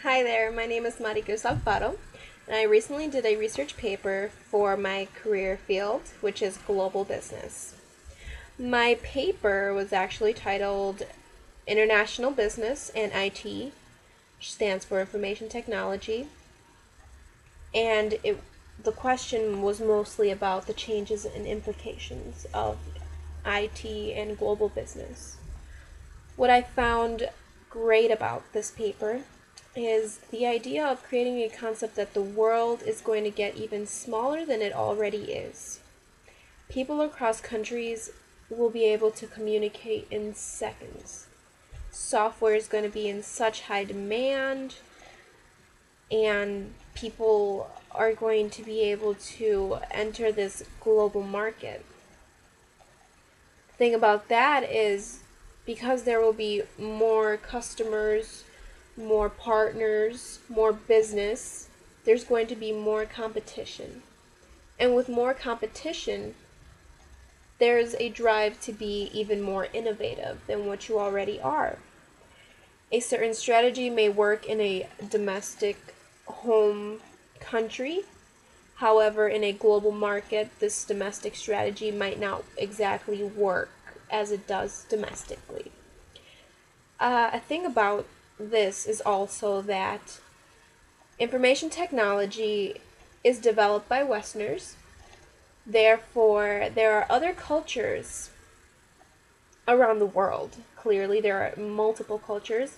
Hi there, my name is Maricruz Alfaro, and I recently did a research paper for my career field, which is global business. My paper was actually titled International Business and IT, which stands for Information Technology, and the question was mostly about the changes and implications of IT and global business. What I found great about this paper is the idea of creating a concept that the world is going to get even smaller than it already is. People across countries will be able to communicate in seconds. Software is going to be in such high demand, and people are going to be able to enter this global market. The thing about that is because there will be more customers, more partners, more business, there's going to be more competition. And with more competition, there's a drive to be even more innovative than what you already are. A certain strategy may work in a domestic home country. However, in a global market, this domestic strategy might not exactly work as it does domestically. A thing about this is also that information technology is developed by Westerners. Therefore, there are other cultures around the world. Clearly, there are multiple cultures,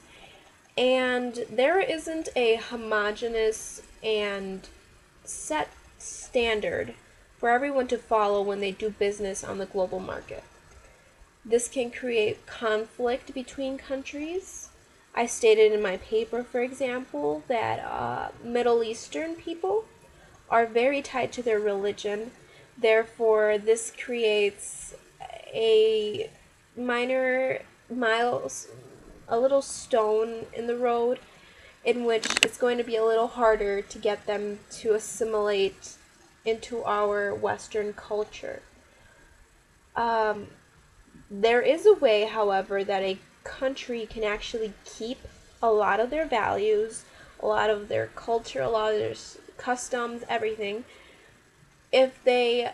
and there isn't a homogeneous and set standard for everyone to follow when they do business on the global market. This can create conflict between countries. I stated in my paper, for example, that Middle Eastern people are very tied to their religion. Therefore, this creates a minor miles, a little stone in the road in which it's going to be a little harder to get them to assimilate into our Western culture. Um, there is a way, however, that a country can actually keep a lot of their values, a lot of their culture, a lot of their customs, everything, if they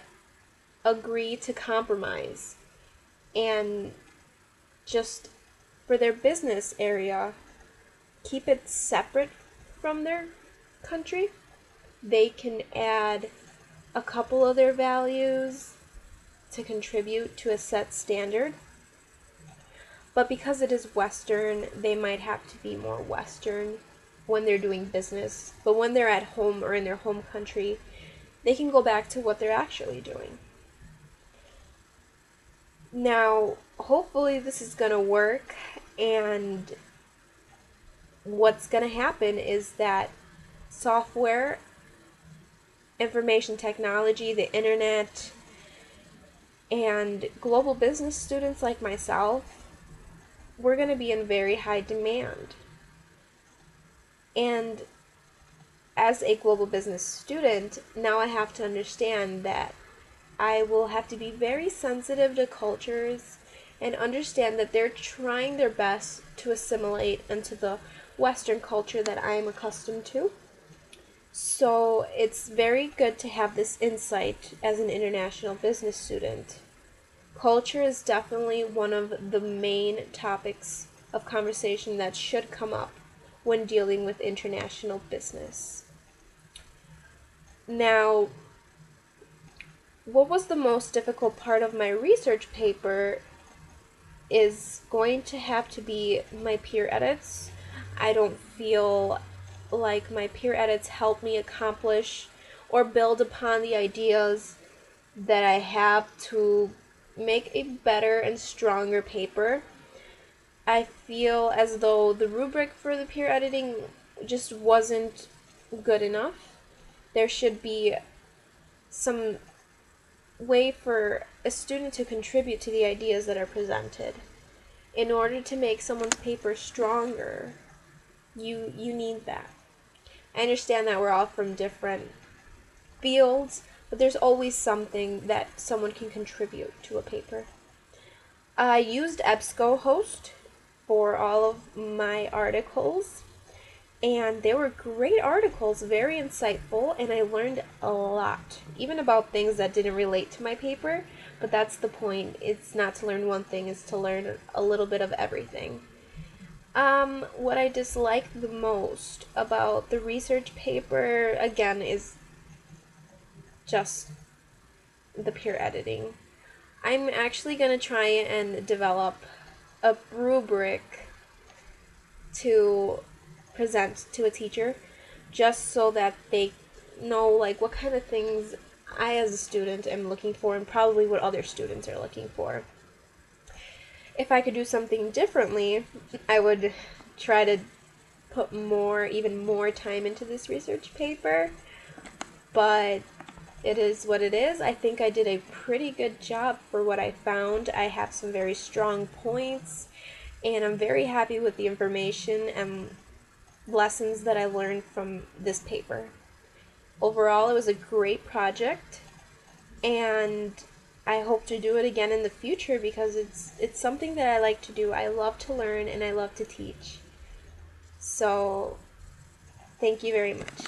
agree to compromise and just for their business area, keep it separate from their country. They can add a couple of their values to contribute to a set standard. But because it is Western, they might have to be more Western when they're doing business. But when they're at home or in their home country, they can go back to what they're actually doing. Now, hopefully, this is going to work, and what's going to happen is that software, information technology, the internet, and global business students like myself, we're going to be in very high demand. And as a global business student, now I have to understand that I will have to be very sensitive to cultures and understand that they're trying their best to assimilate into the Western culture that I am accustomed to. So it's very good to have this insight as an international business student. Culture is definitely one of the main topics of conversation that should come up when dealing with international business. Now, what was the most difficult part of my research paper is going to have to be my peer edits. I don't feel like my peer edits help me accomplish or build upon the ideas that I have to make a better and stronger paper. I feel as though the rubric for the peer editing just wasn't good enough. There should be some way for a student to contribute to the ideas that are presented. In order to make someone's paper stronger, you need that. I understand that we're all from different fields, but there's always something that someone can contribute to a paper. I used EBSCOhost for all of my articles, And they were great articles, very insightful, and I learned a lot, even about things that didn't relate to my paper. But that's the point. It's not to learn one thing, it's to learn a little bit of everything. What I disliked the most about the research paper, again, is just the peer editing. I'm actually going to try and develop a rubric to present to a teacher just so that they know like what kind of things I as a student am looking for and probably what other students are looking for. If I could do something differently, I would try to put even more time into this research paper, but it is what it is. I think I did a pretty good job for what I found. I have some very strong points, and I'm very happy with the information and lessons that I learned from this paper. Overall, it was a great project, and I hope to do it again in the future because it's something that I like to do. I love to learn and I love to teach. So, thank you very much.